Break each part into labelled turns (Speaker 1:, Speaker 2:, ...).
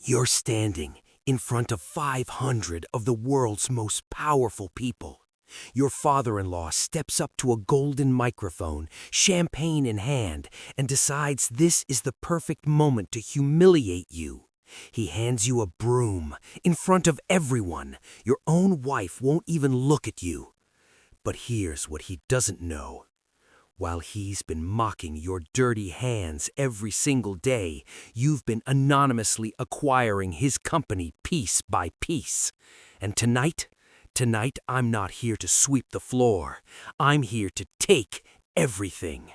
Speaker 1: You're standing in front of 500 of the world's most powerful people. Your father-in-law steps up to a golden microphone, champagne in hand, and decides this is the perfect moment to humiliate you. He hands you a broom in front of everyone. Your own wife won't even look at you. But here's what he doesn't know. While he's been mocking your dirty hands every single day, you've been anonymously acquiring his company piece by piece. And tonight, I'm not here to sweep the floor. I'm here to take everything.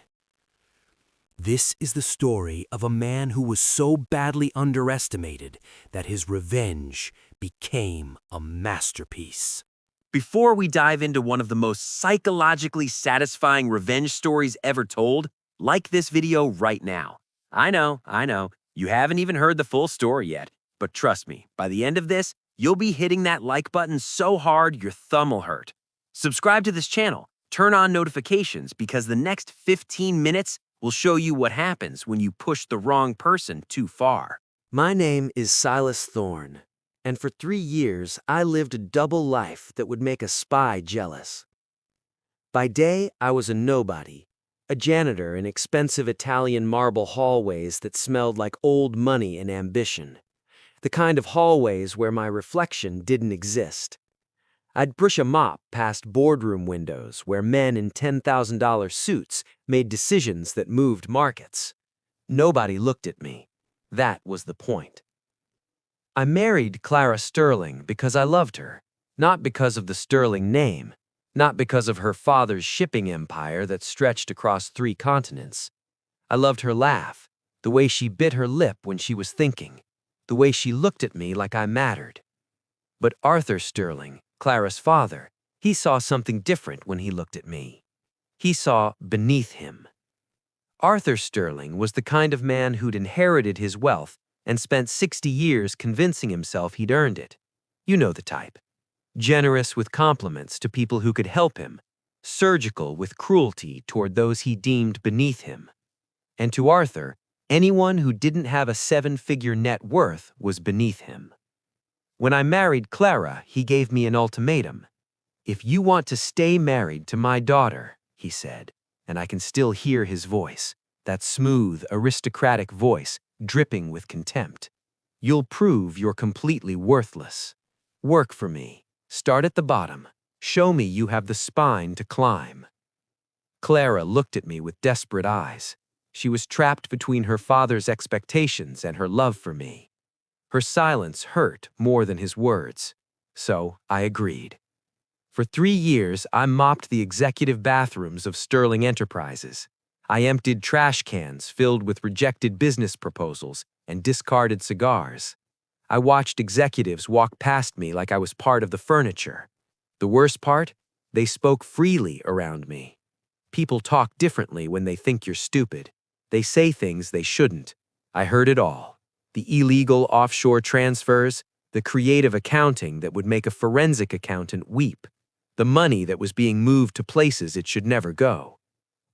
Speaker 1: This is the story of a man who was so badly underestimated that his revenge became a masterpiece.
Speaker 2: Before we dive into one of the most psychologically satisfying revenge stories ever told, like this video right now. I know, you haven't even heard the full story yet, but trust me, by the end of this, you'll be hitting that like button so hard your thumb will hurt. Subscribe to this channel, turn on notifications because the next 15 minutes will show you what happens when you push the wrong person too far.
Speaker 3: My name is Silas Thorne, and for 3 years I lived a double life that would make a spy jealous. By day, I was a nobody, a janitor in expensive Italian marble hallways that smelled like old money and ambition, the kind of hallways where my reflection didn't exist. I'd push a mop past boardroom windows where men in $10,000 suits made decisions that moved markets. Nobody looked at me. That was the point. I married Clara Sterling because I loved her, not because of the Sterling name, not because of her father's shipping empire that stretched across 3 continents. I loved her laugh, the way she bit her lip when she was thinking, the way she looked at me like I mattered. But Arthur Sterling, Clara's father, he saw something different when he looked at me. He saw beneath him. Arthur Sterling was the kind of man who'd inherited his wealth and spent 60 years convincing himself he'd earned it. You know the type. Generous with compliments to people who could help him, surgical with cruelty toward those he deemed beneath him. And to Arthur, anyone who didn't have a 7-figure net worth was beneath him. When I married Clara, he gave me an ultimatum. If you want to stay married to my daughter, he said, and I can still hear his voice, that smooth, aristocratic voice dripping with contempt, you'll prove you're completely worthless. Work for me. Start at the bottom. Show me you have the spine to climb. Clara looked at me with desperate eyes. She was trapped between her father's expectations and her love for me. Her silence hurt more than his words, so I agreed. For 3 years, I mopped the executive bathrooms of Sterling Enterprises. I emptied trash cans filled with rejected business proposals and discarded cigars. I watched executives walk past me like I was part of the furniture. The worst part? They spoke freely around me. People talk differently when they think you're stupid. They say things they shouldn't. I heard it all. The illegal offshore transfers, the creative accounting that would make a forensic accountant weep, the money that was being moved to places it should never go.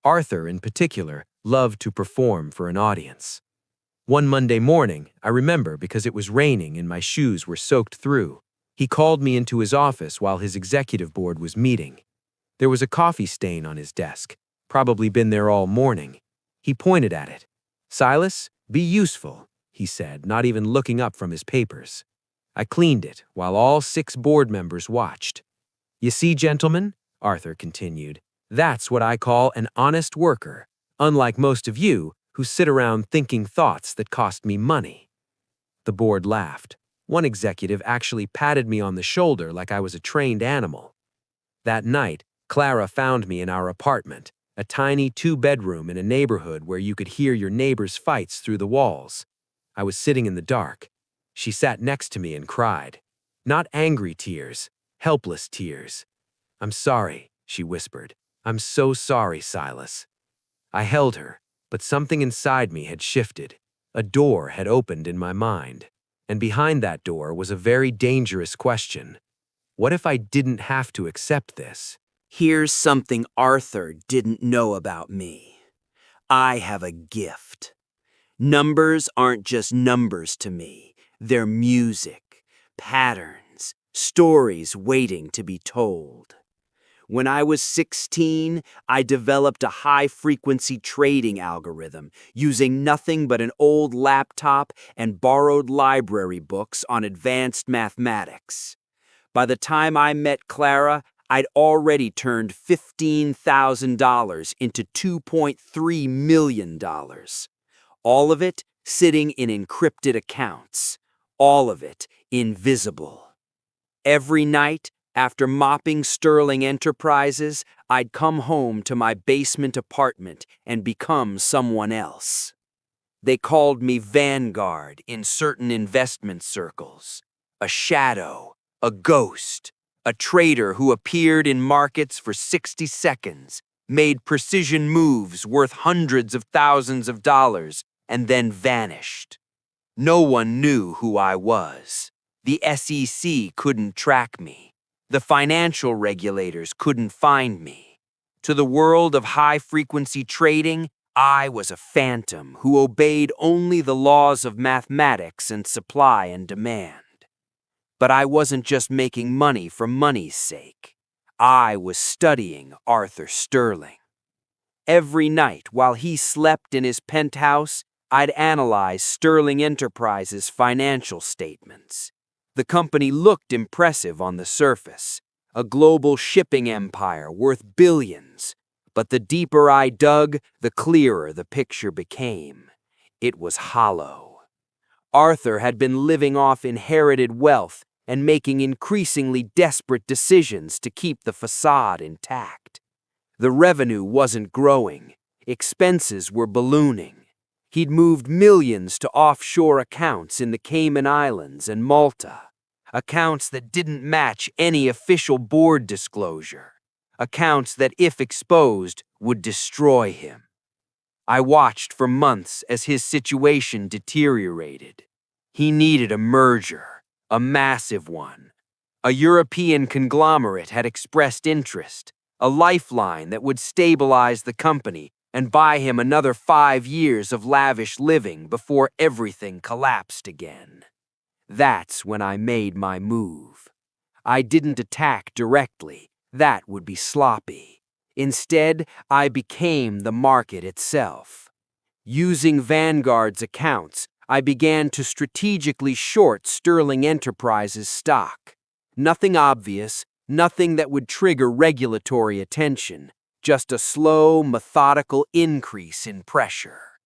Speaker 3: Arthur, in particular, loved to perform for an audience. One Monday morning, I remember because it was raining and my shoes were soaked through, he called me into his office while his executive board was meeting. There was a coffee stain on his desk, probably been there all morning. He pointed at it. "Silas, be useful," he said, not even looking up from his papers. I cleaned it while all 6 board members watched. "You see, gentlemen," Arthur continued, "that's what I call an honest worker, unlike most of you who sit around thinking thoughts that cost me money." The board laughed. One executive actually patted me on the shoulder like I was a trained animal. That night, Clara found me in our apartment, a tiny 2-bedroom in a neighborhood where you could hear your neighbors' fights through the walls. I was sitting in the dark. She sat next to me and cried. Not angry tears, helpless tears. "I'm sorry," she whispered. "I'm so sorry, Silas." I held her, but something inside me had shifted. A door had opened in my mind. And behind that door was a very dangerous question. What if I didn't have to accept this?
Speaker 1: Here's something Arthur didn't know about me. I have a gift. Numbers aren't just numbers to me.
Speaker 3: They're music, patterns, stories waiting to be told. When I was 16, I developed a high-frequency trading algorithm using nothing but an old laptop and borrowed library books on advanced mathematics. By the time I met Clara, I'd already turned $15,000 into $2.3 million. All of it sitting in encrypted accounts. All of it invisible. Every night, after mopping Sterling Enterprises, I'd come home to my basement apartment and become someone else. They called me Vanguard in certain investment circles, a shadow, a ghost, a trader who appeared in markets for 60 seconds, made precision moves worth hundreds of thousands of dollars, and then vanished. No one knew who I was. The SEC couldn't track me. The financial regulators couldn't find me. To the world of high-frequency trading, I was a phantom who obeyed only the laws of mathematics and supply and demand. But I wasn't just making money for money's sake. I was studying Arthur Sterling. Every night while he slept in his penthouse, I'd analyze Sterling Enterprises' financial statements. The company looked impressive on the surface, a global shipping empire worth billions. But the deeper I dug, the clearer the picture became. It was hollow. Arthur had been living off inherited wealth and making increasingly desperate decisions to keep the facade intact. The revenue wasn't growing. Expenses were ballooning. He'd moved millions to offshore accounts in the Cayman Islands and Malta, accounts that didn't match any official board disclosure, accounts that, if exposed, would destroy him. I watched for months as his situation deteriorated. He needed a merger, a massive one. A European conglomerate had expressed interest, a lifeline that would stabilize the company and buy him another 5 years of lavish living before everything collapsed again. That's when I made my move. I didn't attack directly. That would be sloppy. Instead, I became the market itself. Using Vanguard's accounts, I began to strategically short Sterling Enterprises stock. Nothing obvious, nothing that would trigger regulatory attention, just a slow, methodical increase in pressure.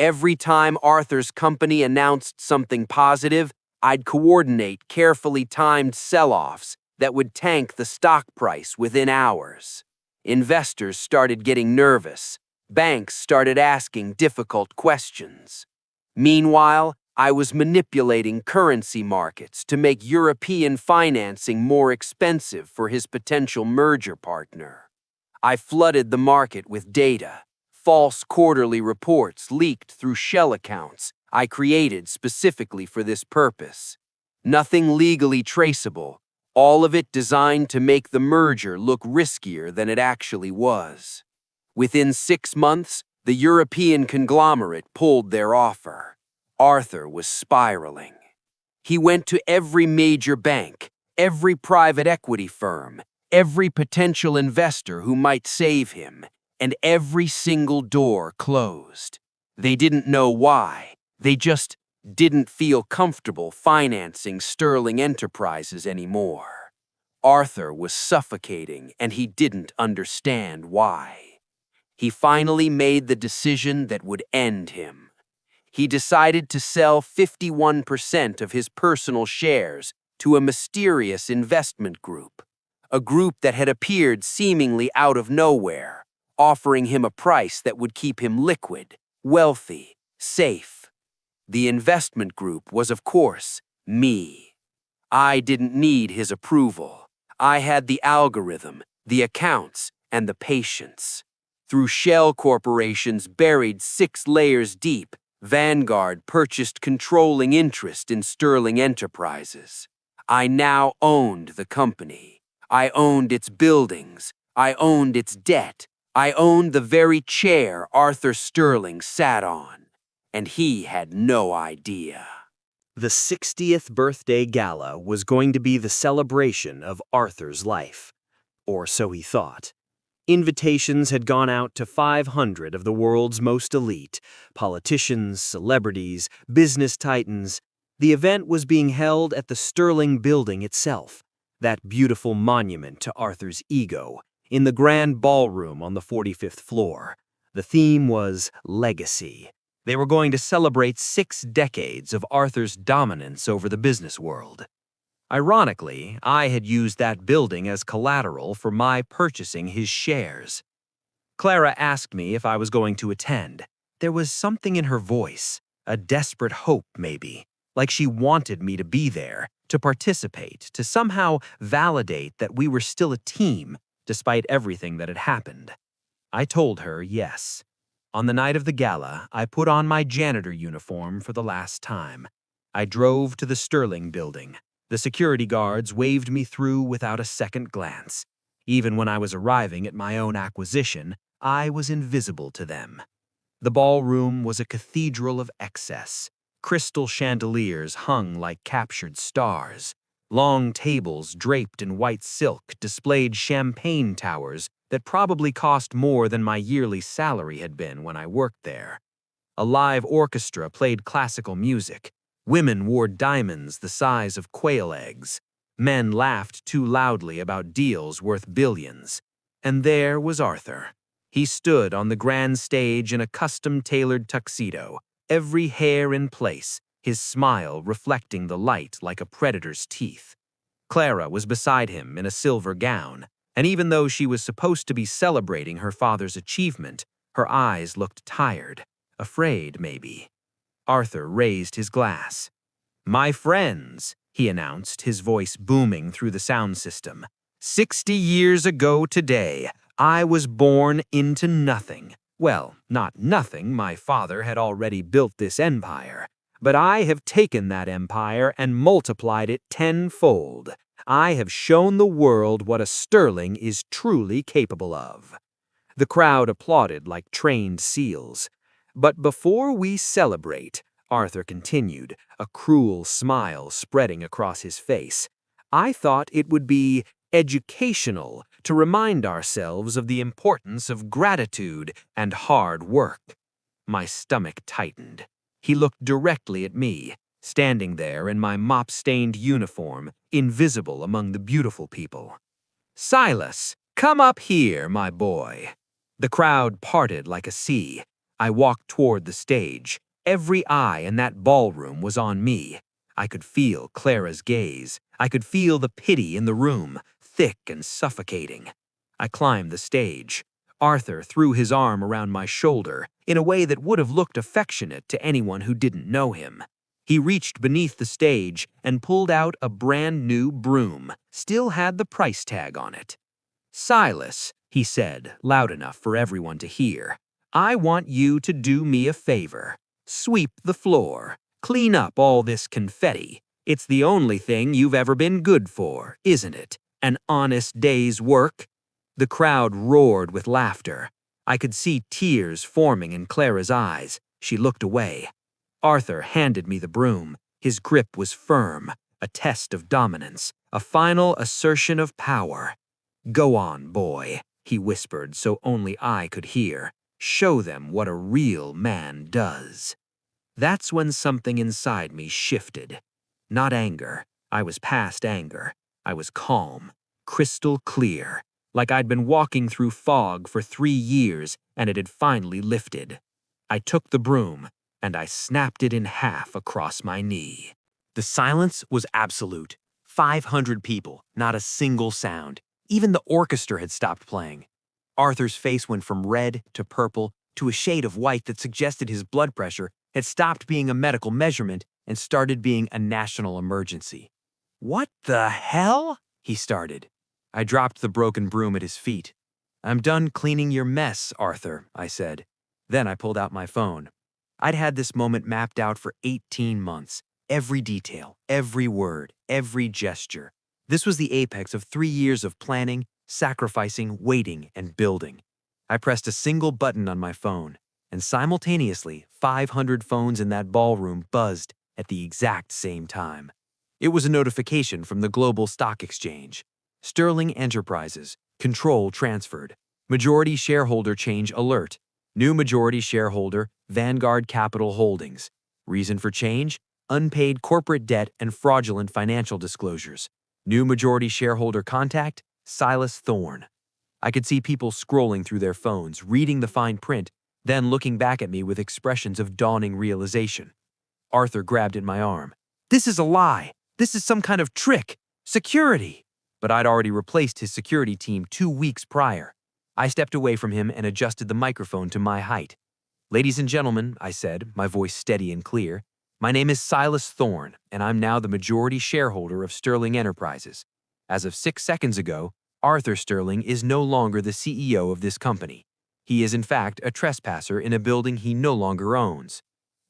Speaker 3: Every time Arthur's company announced something positive, I'd coordinate carefully timed sell-offs that would tank the stock price within hours. Investors started getting nervous. Banks started asking difficult questions. Meanwhile, I was manipulating currency markets to make European financing more expensive for his potential merger partner. I flooded the market with data, false quarterly reports leaked through shell accounts I created specifically for this purpose. Nothing legally traceable, all of it designed to make the merger look riskier than it actually was. Within 6 months, the European conglomerate pulled their offer. Arthur was spiraling. He went to every major bank, every private equity firm, every potential investor who might save him, and every single door closed. They didn't know why. They just didn't feel comfortable financing Sterling Enterprises anymore. Arthur was suffocating, and he didn't understand why. He finally made the decision that would end him. He decided to sell 51% of his personal shares to a mysterious investment group, a group that had appeared seemingly out of nowhere, offering him a price that would keep him liquid, wealthy, safe. The investment group was, of course, me. I didn't need his approval. I had the algorithm, the accounts, and the patience. Through shell corporations buried 6 layers deep, Vanguard purchased controlling interest in Sterling Enterprises. I now owned the company. I owned its buildings. I owned its debt. I owned the very chair Arthur Sterling sat on. And he had no idea. The 60th birthday gala was going to be the celebration of Arthur's life. Or so he thought. Invitations had gone out to 500 of the world's most elite politicians, celebrities, business titans. The event was being held at the Sterling Building itself, that beautiful monument to Arthur's ego, in the grand ballroom on the 45th floor. The theme was legacy. They were going to celebrate 6 decades of Arthur's dominance over the business world. Ironically, I had used that building as collateral for my purchasing his shares. Clara asked me if I was going to attend. There was something in her voice, a desperate hope maybe, like she wanted me to be there, to participate, to somehow validate that we were still a team, despite everything that had happened. I told her yes. On the night of the gala, I put on my janitor uniform for the last time. I drove to the Sterling Building. The security guards waved me through without a second glance. Even when I was arriving at my own acquisition, I was invisible to them. The ballroom was a cathedral of excess. Crystal chandeliers hung like captured stars. Long tables draped in white silk displayed champagne towers that probably cost more than my yearly salary had been when I worked there. A live orchestra played classical music. Women wore diamonds the size of quail eggs. Men laughed too loudly about deals worth billions. And there was Arthur. He stood on the grand stage in a custom-tailored tuxedo, every hair in place, his smile reflecting the light like a predator's teeth. Clara was beside him in a silver gown, and even though she was supposed to be celebrating her father's achievement, her eyes looked tired, afraid maybe. Arthur raised his glass. "My friends," he announced, his voice booming through the sound system. 60 years ago today, I was born into nothing. Well, not nothing, my father had already built this empire. But I have taken that empire and multiplied it tenfold. I have shown the world what a sterling is truly capable of. The crowd applauded like trained seals. But before we celebrate, Arthur continued, a cruel smile spreading across his face, I thought it would be educational to remind ourselves of the importance of gratitude and hard work. My stomach tightened. He looked directly at me, standing there in my mop-stained uniform, invisible among the beautiful people. "Silas, come up here, my boy." The crowd parted like a sea. I walked toward the stage. Every eye in that ballroom was on me. I could feel Clara's gaze. I could feel the pity in the room, thick and suffocating. I climbed the stage. Arthur threw his arm around my shoulder in a way that would have looked affectionate to anyone who didn't know him. He reached beneath the stage and pulled out a brand new broom, still had the price tag on it. "Silas," he said, loud enough for everyone to hear, "I want you to do me a favor. Sweep the floor. Clean up all this confetti. It's the only thing you've ever been good for, isn't it? An honest day's work." The crowd roared with laughter. I could see tears forming in Clara's eyes. She looked away. Arthur handed me the broom. His grip was firm, a test of dominance, a final assertion of power. "Go on, boy," he whispered so only I could hear. "Show them what a real man does." That's when something inside me shifted. Not anger. I was past anger. I was calm, crystal clear, like I'd been walking through fog for 3 years and it had finally lifted. I took the broom and I snapped it in half across my knee.
Speaker 2: The silence was absolute. 500 people, not a single sound. Even the orchestra had stopped playing. Arthur's face went from red to purple to a shade of white that suggested his blood pressure had stopped being a medical measurement and started being a national emergency. "What the hell?" he started. I dropped the broken broom at his feet. "I'm done cleaning your mess, Arthur," I said. Then I pulled out my phone. I'd had this moment mapped out for 18 months. Every detail, every word, every gesture. This was the apex of 3 years of planning, sacrificing, waiting, and building. I pressed a single button on my phone, and simultaneously, 500 phones in that ballroom buzzed, at the exact same time. It was a notification from the global stock exchange. Sterling Enterprises, control transferred. Majority shareholder change alert. New majority shareholder, Vanguard Capital Holdings. Reason for change? Unpaid corporate debt and fraudulent financial disclosures. New majority shareholder contact, Silas Thorne. I could see people scrolling through their phones, reading the fine print, then looking back at me with expressions of dawning realization. Arthur grabbed at my arm. "This is a lie. This is some kind of trick. Security." But I'd already replaced his security team 2 weeks prior. I stepped away from him and adjusted the microphone to my height. "Ladies and gentlemen," I said, my voice steady and clear, "my name is Silas Thorne, and I'm now the majority shareholder of Sterling Enterprises. As of 6 seconds ago, Arthur Sterling is no longer the CEO of this company. He is in fact a trespasser in a building he no longer owns."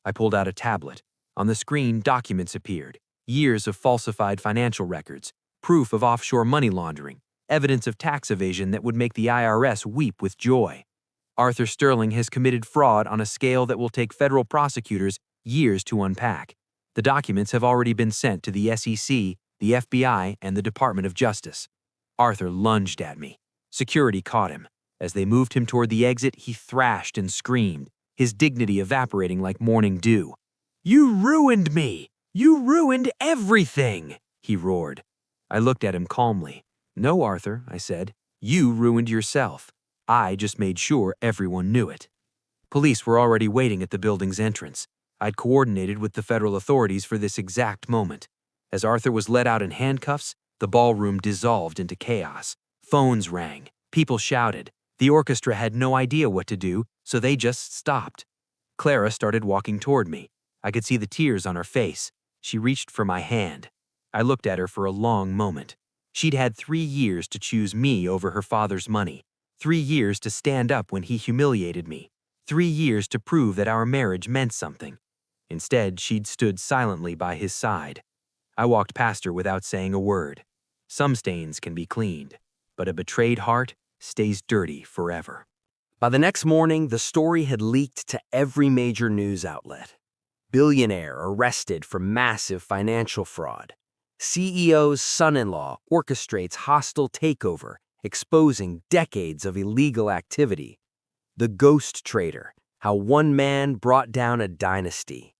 Speaker 2: I pulled out a tablet. On the screen, documents appeared. Years of falsified financial records, proof of offshore money laundering, evidence of tax evasion that would make the IRS weep with joy. Arthur Sterling has committed fraud on a scale that will take federal prosecutors years to unpack. The documents have already been sent to the SEC, the FBI, and the Department of Justice. Arthur lunged at me. Security caught him. As they moved him toward the exit, he thrashed and screamed, his dignity evaporating like morning dew. "You ruined me! You ruined everything!" he roared. I looked at him calmly. "No, Arthur," I said. "You ruined yourself. I just made sure everyone knew it." Police were already waiting at the building's entrance. I'd coordinated with the federal authorities for this exact moment. As Arthur was let out in handcuffs, the ballroom dissolved into chaos. Phones rang. People shouted. The orchestra had no idea what to do, so they just stopped. Clara started walking toward me. I could see the tears on her face. She reached for my hand. I looked at her for a long moment. She'd had 3 years to choose me over her father's money. 3 years to stand up when he humiliated me. 3 years to prove that our marriage meant something. Instead, she'd stood silently by his side. I walked past her without saying a word. Some stains can be cleaned, but a betrayed heart stays dirty forever.
Speaker 1: By the next morning, the story had leaked to every major news outlet. Billionaire arrested for massive financial fraud. CEO's son-in-law orchestrates hostile takeover, exposing decades of illegal activity. The ghost trader, how one man brought down a dynasty.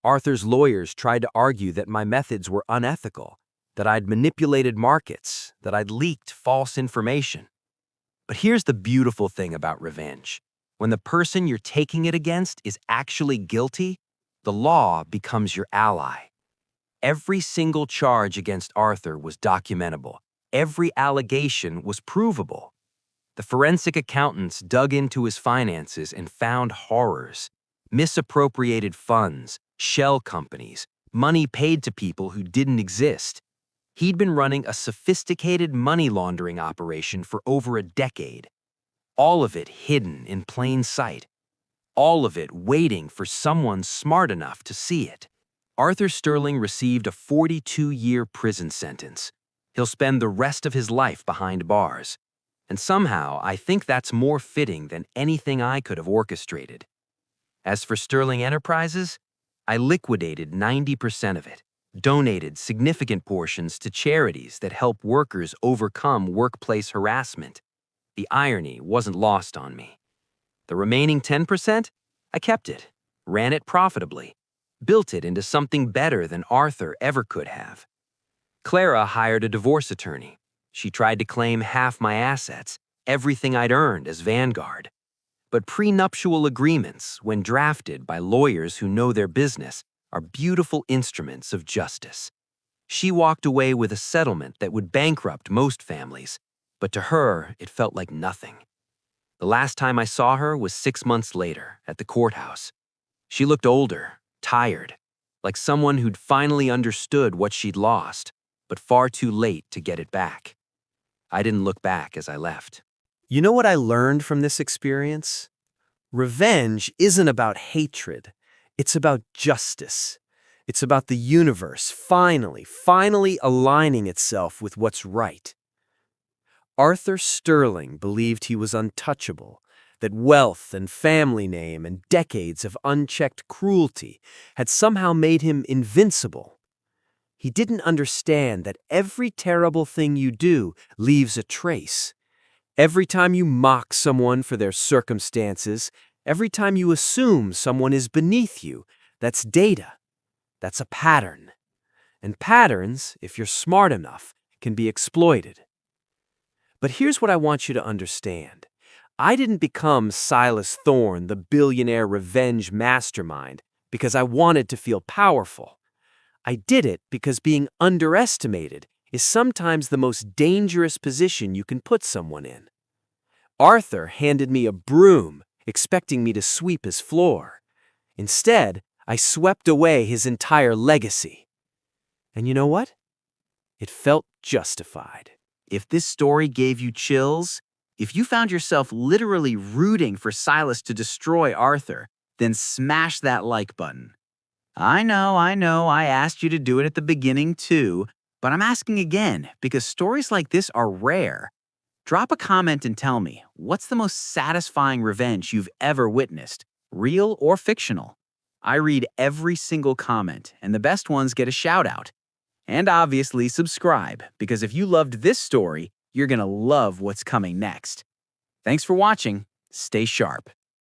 Speaker 1: Arthur's lawyers tried to argue that my methods were unethical, that I'd manipulated markets, that I'd leaked false information. But here's the beautiful thing about revenge. When the person you're taking it against is actually guilty, the law becomes your ally. Every single charge against Arthur was documentable. Every allegation was provable. The forensic accountants dug into his finances and found horrors. Misappropriated funds, shell companies, money paid to people who didn't exist. He'd been running a sophisticated money laundering operation for over a decade. All of it hidden in plain sight. All of it waiting for someone smart enough to see it. Arthur Sterling received a 42-year prison sentence. He'll spend the rest of his life behind bars. And somehow, I think that's more fitting than anything I could have orchestrated. As for Sterling Enterprises, I liquidated 90% of it, donated significant portions to charities that help workers overcome workplace harassment. The irony wasn't lost on me. The remaining 10%, I kept it, ran it profitably, built it into something better than Arthur ever could have. Clara hired a divorce attorney. She tried to claim half my assets, everything I'd earned as Vanguard. But prenuptial agreements, when drafted by lawyers who know their business, are beautiful instruments of justice. She walked away with a settlement that would bankrupt most families, but to her, it felt like nothing. The last time I saw her was 6 months later, at the courthouse. She looked older, tired, like someone who'd finally understood what she'd lost, but far too late to get it back. I didn't look back as I left.
Speaker 3: You know what I learned from this experience? Revenge isn't about hatred. It's about justice. It's about the universe finally aligning itself with what's right. Arthur Sterling believed he was untouchable, that wealth and family name and decades of unchecked cruelty had somehow made him invincible. He didn't understand that every terrible thing you do leaves a trace. Every time you mock someone for their circumstances, every time you assume someone is beneath you, that's data. That's a pattern. And patterns, if you're smart enough, can be exploited. But here's what I want you to understand. I didn't become Silas Thorne, the billionaire revenge mastermind, because I wanted to feel powerful. I did it because being underestimated is sometimes the most dangerous position you can put someone in. Arthur handed me a broom, expecting me to sweep his floor. Instead, I swept away his entire legacy. And you know what? It felt justified.
Speaker 2: If this story gave you chills, if you found yourself literally rooting for Silas to destroy Arthur, then smash that like button. I know, I asked you to do it at the beginning too, but I'm asking again because stories like this are rare. Drop a comment and tell me, what's the most satisfying revenge you've ever witnessed, real or fictional? I read every single comment, and the best ones get a shout out. And obviously subscribe, because if you loved this story, you're gonna love what's coming next. Thanks for watching. Stay sharp.